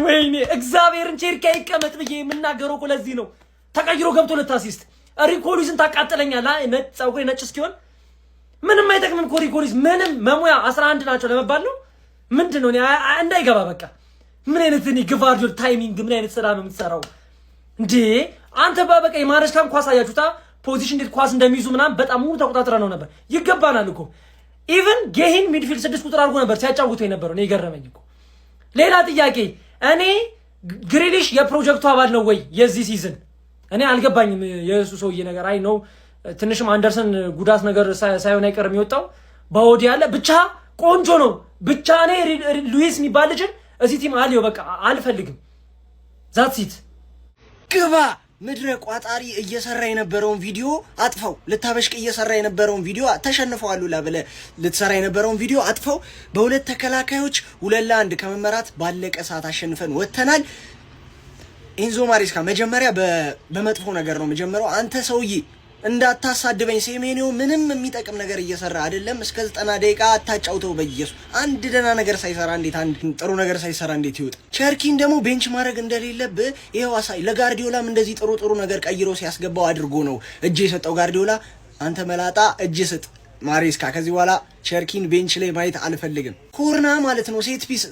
ወይኔ እግዚአብሔርን ቼርኪ አይቀመጥ ብዬ የምናገረው እኮ ለዚህ ነው። ተቀይሮ ገብቶ ለታሲስት ሪኮሊዝን ታቃጥለኛል። ፀጉሬ ነጭ እስኪሆን ምንም አይጠቅምም እኮ ሪኮሊዝ ምንም መሙያ 11 ናቸው ለመባል ነው። ምንድነው እንዳይገባ በቃ ምን አይነት ግቫርዲዮል ታይሚንግ ምን አይነት ስራ ነው የምትሰራው እንዴ አንተ? በቃ የማረሽካን ኳስ አያችሁታ ፖዚሽን እንዴት ኳስ እንደሚይዙ ምናምን በጣም ሙሉ ተቆጣጥረ ነው ነበር። ይገባናል እኮ ኢቭን ጌሂን ሚድፊልድ 6 ቁጥር አድርጎ ነበር ሲያጫውተው የነበረው ነው የገረመኝ እኮ። ሌላ ጥያቄ እኔ ግሪሊሽ የፕሮጀክቱ አባል ነው ወይ የዚህ ሲዝን? እኔ አልገባኝም የሱ ሰውዬ ነገር። አይ ነው ትንሽም አንደርሰን ጉዳት ነገር ሳይሆን አይቀርም የወጣው ባውዲ ያለ ብቻ ቆንጆ ነው ብቻ። እኔ ሉዊስ የሚባል ልጅ እዚህ ቲም አልየው በቃ አልፈልግም። ዛትሲት ግባ ምድረ ቋጣሪ እየሰራ የነበረውን ቪዲዮ አጥፈው። ልታበሽቅ እየሰራ የነበረውን ቪዲዮ ተሸንፈዋል ብለ ልትሰራ የነበረውን ቪዲዮ አጥፈው። በሁለት ተከላካዮች 2-1 ከመመራት ባለቀ ሰዓት አሸንፈን ወጥተናል። ኢንዞ ማሬስካ መጀመሪያ በመጥፎ ነገር ነው መጀመሪያው። አንተ ሰውዬ እንዳታሳድበኝ። ሴሜኒዮ ምንም የሚጠቅም ነገር እየሰራ አይደለም። እስከ 90 ደቂቃ አታጫውተው በኢየሱስ። አንድ ደህና ነገር ሳይሰራ እንዴት አንድ ጥሩ ነገር ሳይሰራ እንዴት ይወጣ? ቸርኪን ደግሞ ቤንች ማድረግ እንደሌለብህ ይሄው አሳይ። ለጋርዲዮላም እንደዚህ ጥሩ ነገር ቀይሮ ሲያስገባው አድርጎ ነው እጅ የሰጠው ጋርዲዮላ። አንተ መላጣ እጅ ስጥ ማሬስካ። ከዚህ በኋላ ቸርኪን ቤንች ላይ ማየት አልፈልግም። ኮርና ማለት ነው ሴት ፒስ።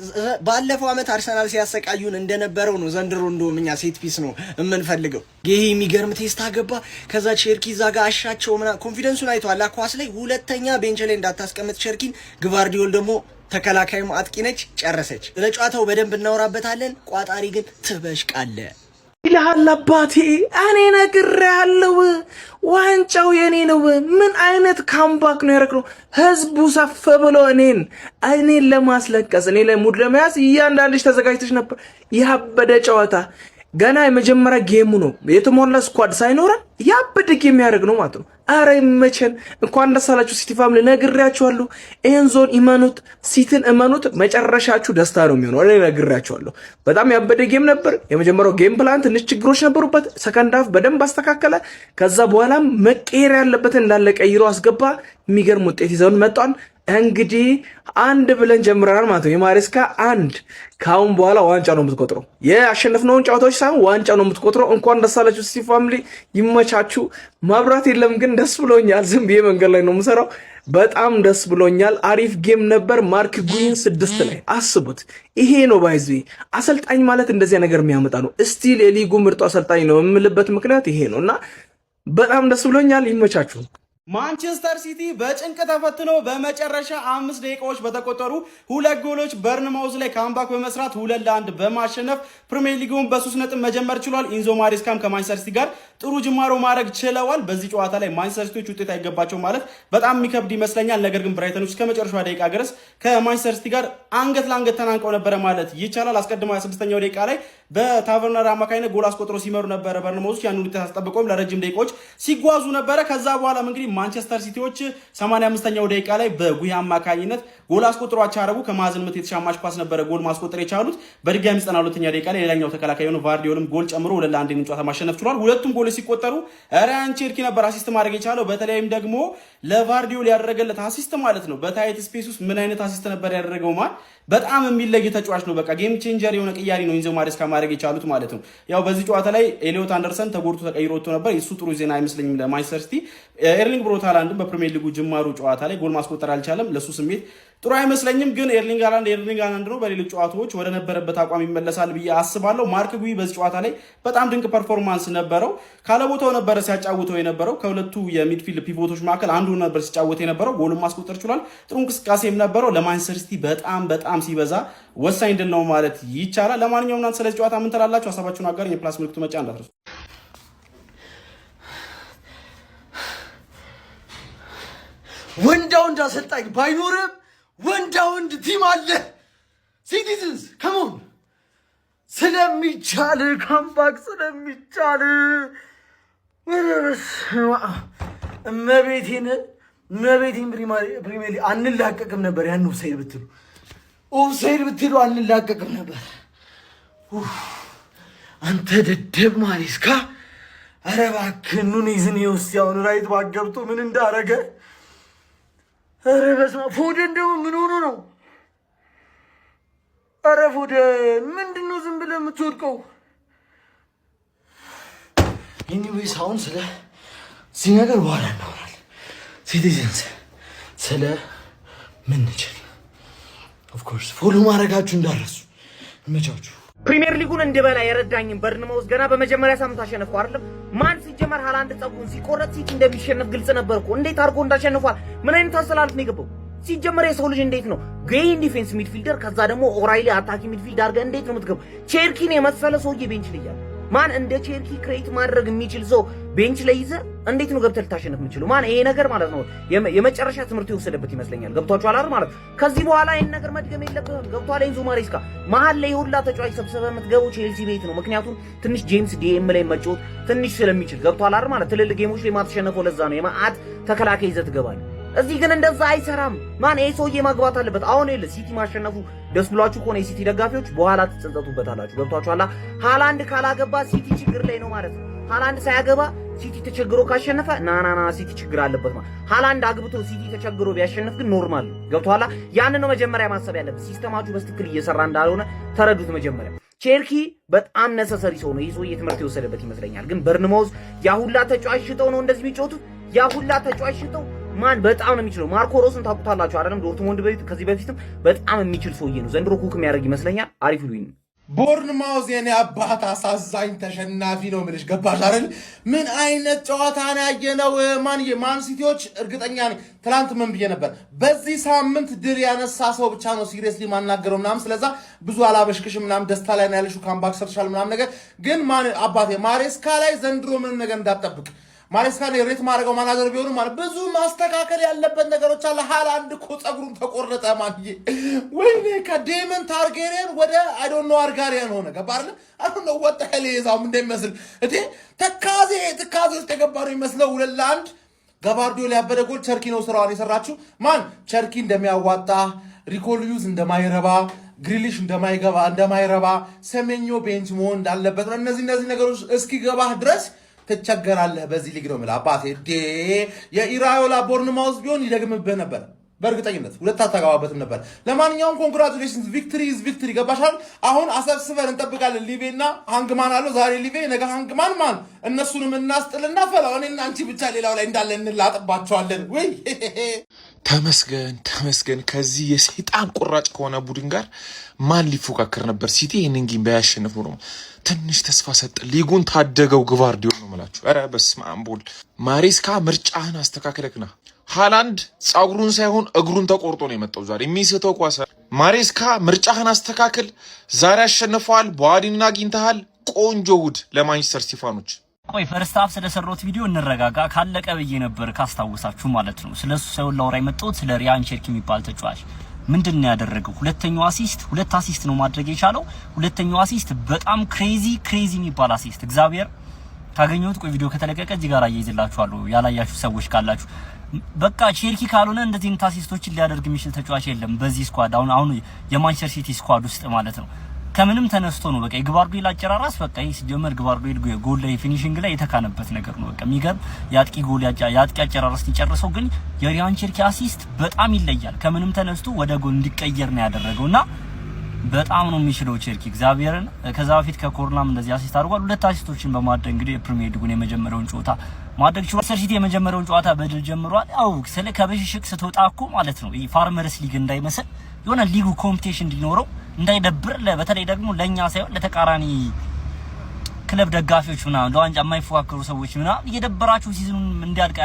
ባለፈው አመት አርሰናል ሲያሰቃዩን እንደነበረው ነው ዘንድሮ እንደውም እኛ ሴት ፒስ ነው የምንፈልገው። ይሄ የሚገርም ቴስት አገባ። ከዛ ቸርኪ እዛ ጋር አሻቸው ምናምን ኮንፊደንሱን አይቷል ኳስ ላይ። ሁለተኛ ቤንች ላይ እንዳታስቀምጥ ቸርኪን። ግቫርዲዮል ደግሞ ተከላካይም አጥቂ ነች። ጨረሰች። ለጨዋታው በደንብ እናወራበታለን። ቋጣሪ ግን ትበሽቃለ ይልሃል አባቴ። እኔ ነግሬሃለሁ ዋንጫው የኔ ነው። ምን አይነት ካምባክ ነው ያደረግነው? ህዝቡ ሰፍ ብሎ እኔን ለማስለቀስ እኔ ላይ ሙድ ለመያዝ እያንዳንድሽ ተዘጋጅተሽ ነበር። ያበደ ጨዋታ ገና የመጀመሪያ ጌሙ ነው። የተሞላ ስኳድ ሳይኖረን ያበደ ጌም ያደርግ ነው ማለት ነው። አረ ይመቸን። እንኳን ደስ አላችሁ ሲቲ ፋሚሊ። ነግሬያችኋለሁ። ኤንዞን ኢመኑት፣ ሲቲን እመኑት። መጨረሻችሁ ደስታ ነው የሚሆነው። እኔ ነግሬያችኋለሁ። በጣም ያበደ ጌም ነበር። የመጀመሪያው ጌም ፕላን ትንሽ ችግሮች ነበሩበት። ሰከንድ ሃፍ በደንብ አስተካከለ። ከዛ በኋላም መቀየር ያለበትን እንዳለ ቀይሮ አስገባ። የሚገርም ውጤት ይዘውን መጣን። እንግዲህ አንድ ብለን ጀምረናል ማለት ነው። የማሬስካ አንድ ካሁን በኋላ ዋንጫ ነው የምትቆጥረው። የአሸነፍነውን ጨዋታዎች ሳይሆን ዋንጫ ነው የምትቆጥረው። እንኳን ደስ አላችሁ ሲቲ ፋሚሊ፣ ይመቻችሁ። ማብራት የለም ግን ደስ ብሎኛል። ዝም ብዬ መንገድ ላይ ነው የምሰራው። በጣም ደስ ብሎኛል። አሪፍ ጌም ነበር። ማርክ ጉይን 6 ላይ አስቡት። ይሄ ነው ባይዚ አሰልጣኝ ማለት እንደዚህ ነገር የሚያመጣ ነው። ስቲል የሊጉ ምርጡ አሰልጣኝ ነው የምልበት ምክንያት ይሄ ነው እና በጣም ደስ ብሎኛል። ይመቻችሁ። ማንቸስተር ሲቲ በጭንቅ ተፈትኖ በመጨረሻ 5 ደቂቃዎች በተቆጠሩ 2 ጎሎች በርንማውዝ ላይ ካምባክ በመስራት 2-1 በማሸነፍ ፕሪሚየር ሊጉን በ3 ነጥብ መጀመር ችሏል። ኢንዞ ማሬስካም ከማንቸስተር ሲቲ ጋር ጥሩ ጅማሮ ማድረግ ችለዋል። በዚህ ጨዋታ ላይ ማንቸስተር ሲቲዎች ውጤት አይገባቸው ማለት በጣም የሚከብድ ይመስለኛል። ነገር ግን ብራይተኖች እስከ መጨረሻው ደቂቃ ድረስ ከማንቸስተር ሲቲ ጋር አንገት ለአንገት ተናንቀው ነበረ ማለት ይቻላል። አስቀድመው 26ኛው ደቂቃ ላይ በታቨርነር አማካይነት ጎል አስቆጥሮ ሲመሩ ነበረ በርንማውዝ። ያን ውጤት አስጠብቀውም ለረጅም ደቂቃዎች ሲጓዙ ነበረ። ከዛ በኋላም እንግዲህ ማንቸስተር ሲቲዎች 85ኛው ደቂቃ ላይ በጉይ አማካኝነት ጎል አስቆጥሮ አቻረቡ። ከማዕዘን ምት የተሻማች ፓስ ነበረ ጎል ማስቆጠር የቻሉት። በድጋሚ 92ኛ ደቂቃ ላይ ሌላኛው ተከላካይ ነው ቫርዲዮልም ጎል ጨምሮ 2-1 ጨዋታ ማሸነፍ ችሏል። ሁለቱም ጎል ሲቆጠሩ ራያን ቸርኪ ነበር አሲስት ማድረግ የቻለው። በተለይም ደግሞ ለቫርዲዮል ያደረገለት አሲስት ማለት ነው በታይት ስፔስ ውስጥ ምን አይነት አሲስት ነበር ያደረገው ማለት በጣም የሚለይ ተጫዋች ነው። በቃ ጌም ቼንጀር የሆነ ቅያሪ ነው ኢንዞ ማሬስካ ማድረግ የቻሉት ማለት ነው። ያው በዚህ ጨዋታ ላይ ኤሊዮት አንደርሰን ተጎድቶ ተቀይሮ ወጥቶ ነበር። እሱ ጥሩ ዜና አይመስለኝም ለማንቸስተር ሲቲ። ኤርሊንግ ብሮት ሃላንድም በፕሪሚየር ሊጉ ጅማሩ ጨዋታ ላይ ጎል ማስቆጠር አልቻለም። ለሱ ስሜት ጥሩ አይመስለኝም። ግን ኤርሊንግ ሃላንድ ነው በሌሎች ጨዋታዎች ወደ ነበረበት አቋም ይመለሳል ብዬ አስባለሁ። ማርክ ጉይ በዚህ ጨዋታ ላይ በጣም ድንቅ ፐርፎርማንስ ነበረው። ካለቦታው ነበረ ሲያጫውተው የነበረው። ከሁለቱ የሚድፊልድ ፒቮቶች መካከል አንዱ ነበር ሲጫወት የነበረው። ጎልም ማስቆጠር ችሏል። ጥሩ እንቅስቃሴም ነበረው። ለማንቸስተር ሲቲ በጣም ሲበዛ ወሳኝ ድል ነው ማለት ይቻላል። ለማንኛውም እናንተ ስለዚህ ጨዋታ ምን ትላላችሁ? ሀሳባችሁን አጋሩኝ። የፕላስ ምልክቱ መጫን እንዳትረሱ። ወንድ አሰልጣኝ ባይኖርም ወንድ ቲም አለ። ሲቲዝንስ ከሞን ስለሚቻል ካምባክ ስለሚቻል እመቤቴን ፕሪሚየር ሊግ አንላቀቅም ነበር። ያን ኦፍሳይድ ብትሉ አንላቀቅም ነበር። አንተ ደደብ ማሬስካ። ኧረ እባክህ ኑኔዝን የውስጥ ራይት ባክ ገብቶ ምን እንዳረገ። ኧረ በስመ አብ። ፎደን ደግሞ ምን ሆኖ ነው? ኧረ ፉድ ምንድነው ዝም ብለህ የምትወድቀው? ኤኒዌይስ አሁን ስለ እዚህ ነገር በኋላ እናወራለን። ሲቲዝንስ ስለ ምንችል ኦፍኮርስ ፎሎ ማድረጋችሁ እንዳረሱ እመቻችሁ። ፕሪሚየር ሊጉን እንድበላ የረዳኝን በርንማውዝ ገና በመጀመሪያ ሳምንት አሸነፈ አይደለም? ማን ሲጀመር ሃላንድ ጸጉሩን ሲቆረጥ ሲቲ እንደሚሸነፍ ግልጽ ነበር እኮ። እንዴት አድርጎ እንዳሸነፏል? ምን አይነት አሰላለፍ ነው የገባው? ሲጀመር የሰው ልጅ እንዴት ነው ግሬን ዲፌንስ ሚድፊልደር ከዛ ደግሞ ኦራይሊ አታኪ ሚድፊልድ አድርገህ እንዴት ነው የምትገባው? ቼርኪን የመሰለ ሰውዬ ቤንች ላይ ያለ ማን እንደ ቼርኪ ክሬት ማድረግ የሚችል ሰው ቤንች ላይ ይዘህ እንዴት ነው ገብተህ ልታሸንፍ የምችለው? ማን ይሄ ነገር ማለት ነው የመጨረሻ ትምህርት የወሰደበት ይመስለኛል። ገብቷችኋል አይደል ማለት ከዚህ በኋላ ይሄን ነገር መድገም የለብህም። ገብቷል? ኤንዞ ማሬስካ መሀል ላይ ሁላ ተጫዋች ሰብስበህ የምትገባው ቼልሲ ቤት ነው። ምክንያቱም ትንሽ ጄምስ ዲኤም ላይ መጫወት ትንሽ ስለሚችል ገብቷል አይደል ማለት ትልልቅ ጌሞች ላይ ማትሸነፈው ለዛ ነው የማአት ተከላካይ ይዘህ ትገባለህ። እዚህ ግን እንደዛ አይሰራም። ማን ይሄ ሰውዬ ማግባት አለበት። አሁን ይኸውልህ ሲቲ ማሸነፉ ደስ ብሏችሁ ከሆነ የሲቲ ደጋፊዎች በኋላ ትጸጸቱበታላችሁ። ገብቷችኋል? ሃላንድ ካላገባ ሲቲ ችግር ላይ ነው ማለት ነው። ሃላንድ ሳያገባ ሲቲ ተቸግሮ ካሸነፈ ናናና ሲቲ ችግር አለበት ማለት። ሃላንድ አግብቶ ሲቲ ተቸግሮ ቢያሸንፍ ግን ኖርማል ነው። ገብቷችኋል? ያን ነው መጀመሪያ ማሰብ ያለበት። ሲስተማችሁ በትክክል እየሰራ እንዳልሆነ ተረዱት መጀመሪያ። ቼርኪ በጣም ነሰሰሪ ሰው ነው። ይህ ሰውዬ ትምህርት የወሰደበት ይመስለኛል። ግን በርንማውዝ ያ ሁላ ተጫዋች ሽጠው ነው እንደዚህ የሚጮቱት። ያ ሁላ ተጫዋች ሽጠው ማን በጣም ነው የሚችለው። ማርኮ ሮስን ታውቁታላችሁ አይደለም? ዶርትሙንድ ከዚህ በፊትም በጣም የሚችል ሰውዬ ነው። ዘንድሮ ኩክ የሚያደርግ ይመስለኛል። አሪፍ ሉኝ ቦርንማውዝ የኔ አባት አሳዛኝ ተሸናፊ ነው የምልሽ። ገባሽ አይደል? ምን አይነት ጨዋታ ነው ያየነው? ማን ሲቲዎች እርግጠኛ ነኝ ትላንት ምን ብዬ ነበር? በዚህ ሳምንት ድል ያነሳ ሰው ብቻ ነው ሲሪየስሊ ማናገረው ምናምን። ስለዛ ብዙ አላበሽክሽ ምናምን ደስታ ላይ ነው ያለሽው ካምባክ ሰርሻል ምናምን ነገር። ግን ማን አባቴ ማሬስካ ላይ ዘንድሮ ምንም ነገር እንዳትጠብቅ። ማሬስካ ላይ ሬት ማድረገው ማናገር ቢሆኑ ማለት ብዙ ማስተካከል ያለበት ነገሮች አለ። ሃላንድ እኮ ጸጉሩን ተቆረጠ ማንዬ። ወይኔ ከዴመን ታርጌሪያን ወደ አይ ዶንት ኖ አርጋሪያን ሆነ። ገባ አይደል? አሁን ነው ወጣ ለይዛው እንደሚመስል እዴ ተካዜ ውስጥ የገባ ነው ይመስለው 2-1 ጋባርዲዮላ ያበደ ጎል። ቸርኪ ነው ስራዋን የሰራችው። ማን ቸርኪ እንደሚያዋጣ ሪኮልዩዝ እንደማይረባ ግሪሊሽ እንደማይረባ ሰሜኞ ቤንች መሆን እንዳለበት ነው። እነዚህ ነገሮች እስኪገባህ ድረስ ትቸገራለህ። በዚህ ሊግ ነው የምልህ አባቴ። የኢራዮላ ቦርንማውዝ ቢሆን ይደግምብህ ነበር በእርግጠኝነት። ሁለት አታገባበትም ነበር። ለማንኛውም ኮንግራቹሌሽንስ፣ ቪክትሪ ኢዝ ቪክትሪ። ገባሻል? አሁን አሰብስበን እንጠብቃለን። ሊቬና ሃንግማን አለው ዛሬ ሊቬ፣ ነገ ሃንግማን ማን እነሱንም እናስጥልና ፈላው እኔና አንቺ ብቻ ሌላው ላይ እንዳለ እንላጥባቸዋለን። ወይ ተመስገን። ከዚህ የሰይጣን ቁራጭ ከሆነ ቡድን ጋር ማን ሊፎካከር ነበር? ሲቲ ይህንን ጌም ባያሸንፉ ነው ትንሽ ተስፋ ሰጠ። ሊጉን ታደገው ግቫርዲዮል ነው የምላችሁ። ኧረ በስመ አብ ወልድ። ማሬስካ ምርጫህን አስተካክለክና ሃላንድ ጸጉሩን ሳይሆን እግሩን ተቆርጦ ነው የመጣው ዛሬ የሚስተው ኳስ። ማሬስካ ምርጫህን አስተካክል። ዛሬ አሸንፈዋል። በዋዲንን አግኝተሃል። ቆንጆ ውድ ለማንቸስተር ሲቲፋኖች። ቆይ ፈርስት ሃፍ ስለሰራሁት ቪዲዮ እንረጋጋ። ካለቀ ብዬ ነበር ካስታውሳችሁ ማለት ነው። ስለሱ ሳይሆን ላውራ የመጣሁት ስለ ሪያን ቼርኪ የሚባል ተጫዋች ምንድን ነው ያደረገው? ሁለት አሲስት ነው ማድረግ የቻለው። ሁለተኛው አሲስት በጣም ክሬዚ የሚባል አሲስት። እግዚአብሔር ካገኘሁት ቆይ ቪዲዮ ከተለቀቀ እዚህ ጋር አያይዝላችኋለሁ ያላያችሁ ሰዎች ካላችሁ። በቃ ቼርኪ ካልሆነ እንደዚህ አይነት አሲስቶችን ሊያደርግ የሚችል ተጫዋች የለም በዚህ ስኳድ። አሁን የማንቸስተር ሲቲ ስኳድ ውስጥ ማለት ነው። ከምንም ተነስቶ ነው በቃ የግቫርዲዮል አጨራራስ በቃ ይሄ ሲጀመር ግቫርዲዮል ጎል ላይ ፊኒሺንግ ላይ የተካነበት ነገር ነው። በቃ የሚገርም የአጥቂ ጎል የአጥቂ አጨራረስ ሲጨርሰው ግን የሪያን ቼርኪ አሲስት በጣም ይለያል። ከምንም ተነስቶ ወደ ጎል እንዲቀየር ነው ያደረገውና በጣም ነው የሚችለው ቼርኪ እግዚአብሔርን። ከዛ በፊት ከኮርናም እንደዚህ አሲስት አድርጓል። ሁለት አሲስቶችን በማድረግ እንግዲህ የፕሪሚየር ሊጉን የመጀመሪያውን ጨዋታ ማድረግ ችሏል። ማንቸስተር ሲቲ የመጀመሪያውን ጨዋታ በድል ጀምሯል። ያው ስለ ከበሽሽቅ ስትወጣ እኮ ማለት ነው ይሄ ፋርመርስ ሊግ እንዳይመስል የሆነ ሊጉ ኮምፒቲሽን እንዲኖረው እንዳይደብር፣ በተለይ ደግሞ ለኛ ሳይሆን ለተቃራኒ ክለብ ደጋፊዎች ምናምን ለዋንጫ የማይፎካከሩ ሰዎች ምናምን እየደበራችሁ ሲዝኑን እንዲያልቅ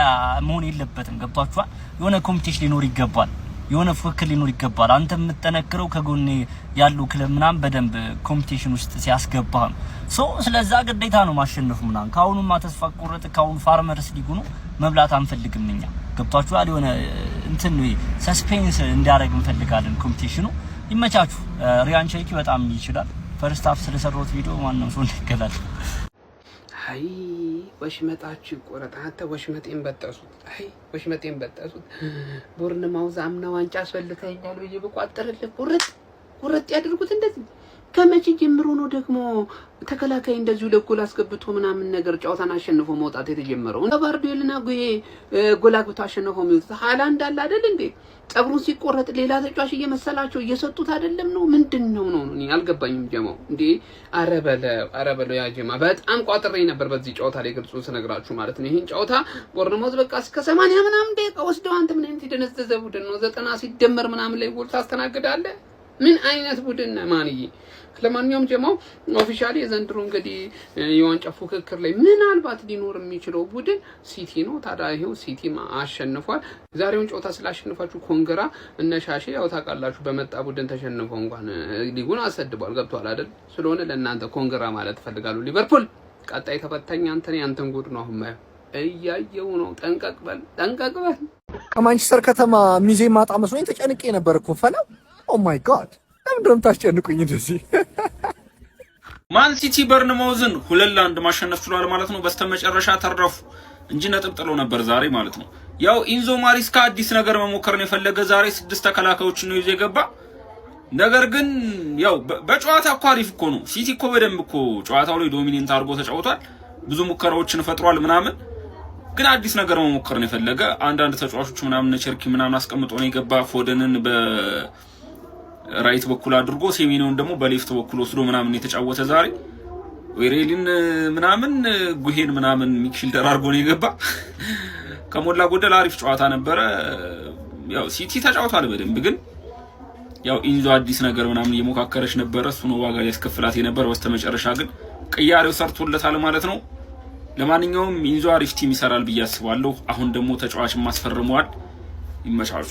መሆን የለበትም። ገብቷችኋል? የሆነ ኮምፒቲሽን ሊኖር ይገባል። የሆነ ፉክክር ሊኖር ይገባል። አንተ የምትጠነክረው ከጎኔ ያለው ክለብ ምናምን በደንብ ኮምፒቲሽን ውስጥ ሲያስገባ ነው። ስለዛ ግዴታ ነው ማሸነፍ ምናምን። ካሁኑማ ተስፋ ቆረጥ። ካሁኑ ፋርመርስ ሊጉ ነው መብላት አንፈልግም እኛ። ገብቷችኋል? የሆነ እንትን ሰስፔንስ እንዲያደርግ እንፈልጋለን ኮምፒቲሽኑ። ይመቻችሁ። ሪያን ቼርኪ በጣም ይችላል። ፈርስት ሃፍ ስለሰራሁት ቪዲዮ ማንንም ሰው እንደገላል። አይ ወሽመጣችሁ ቆረጣ አንተ ወሽመጤን በጠሱት። አይ ወሽመጤን በጠሱት። ቦርንማውዝ አምና ዋንጫ አስፈልተኛል ብዬ በቋጠረልህ ቁርጥ ያድርጉት እንደዚህ ከመቼ ጀምሮ ነው ደግሞ ተከላካይ እንደዚሁ ለጎል አስገብቶ ምናምን ነገር ጨዋታን አሸንፎ መውጣት የተጀመረው? ጋርዲዮልና ጎል አግብቶ አሸንፎ የሚወጡት ሃላንድ አለ አይደል እንዴ? ጸጉሩን ሲቆረጥ ሌላ ተጫዋች እየመሰላቸው እየሰጡት አይደለም ነው? ምንድነው ነው? እኔ አልገባኝም ጀማው እንዴ። ኧረ በለው ያ ጀማ በጣም ቋጥሬ ነበር በዚህ ጨዋታ ላይ ግልጹ ስነግራችሁ ማለት ነው። ይሄን ጨዋታ ቦርንሞዝ በቃ እስከ 80 ምናምን ደቂቃ ወስደው አንተ ምን አይነት የደነዘዘ ቡድን ነው 90 ሲደመር ምናምን ላይ ጎል ታስተናግዳለህ? ምን አይነት ቡድን ነው ማንዬ? ለማንኛውም ጀማው ኦፊሻሊ የዘንድሮ እንግዲህ የዋንጫ ፉክክር ላይ ምናልባት ሊኖር የሚችለው ቡድን ሲቲ ነው። ታዲያ ይሄው ሲቲ አሸንፏል። ዛሬውን ጨዋታ ስላሸነፋችሁ ኮንግራ እነሻሼ ያው ታውቃላችሁ በመጣ ቡድን ተሸንፈው እንኳን ሊጉን አሰድቧል። ገብቷል አይደል? ስለሆነ ለእናንተ ኮንግራ ማለት ፈልጋለሁ። ሊቨርፑል ቀጣይ ተፈታኝ አንተን ጉድ ነው አሁን ማየው እያየው ነው። ጠንቀቅ በል። ከማንቸስተር ከተማ ሚዜ ማጣ መስሎኝ ተጨንቄ ነበር እኮ ፈላ። ኦ ማይ ጋድ ለምንድነው ታስጨንቁኝ እንደዚህ? ማን ሲቲ በርንማውዝን 2-1 ማሸነፍ ችሏል ማለት ነው። በስተመጨረሻ ተረፉ እንጂ ነጥብ ጥሎ ነበር ዛሬ ማለት ነው። ያው ኢንዞ ማሪስካ አዲስ ነገር መሞከርን የፈለገ ዛሬ 6 ተከላካዮችን ነው ይዞ የገባ። ነገር ግን ያው በጨዋታ እኮ አሪፍ እኮ ነው። ሲቲ እኮ በደንብ እኮ ጨዋታው ላይ ዶሚኔንት አድርጎ ተጫውቷል። ብዙ ሙከራዎችን ፈጥሯል ምናምን። ግን አዲስ ነገር መሞከርን የፈለገ አንዳንድ ተጫዋቾች ምናምን ቸርኪ ምናምን አስቀምጦ ነው የገባ። ፎደንን ራይት በኩል አድርጎ ሴሜኒዮን ደግሞ በሌፍት በኩል ወስዶ ምናምን የተጫወተ ዛሬ ዌሬሊን ምናምን ጉሄን ምናምን ሚድፊልደር አድርጎ ነው የገባ። ከሞላ ጎደል አሪፍ ጨዋታ ነበረ። ያው ሲቲ ተጫውቷል በደንብ። ግን ያው ኢንዞ አዲስ ነገር ምናምን እየሞካከረች ነበረ። እሱ ነው ዋጋ ሊያስከፍላት የነበረ። በስተመጨረሻ ግን ቅያሬው ሰርቶለታል ማለት ነው። ለማንኛውም ኢንዞ አሪፍ ቲም ይሰራል ብዬ አስባለሁ። አሁን ደግሞ ተጫዋችን ማስፈርመዋል። ይመቻቹ።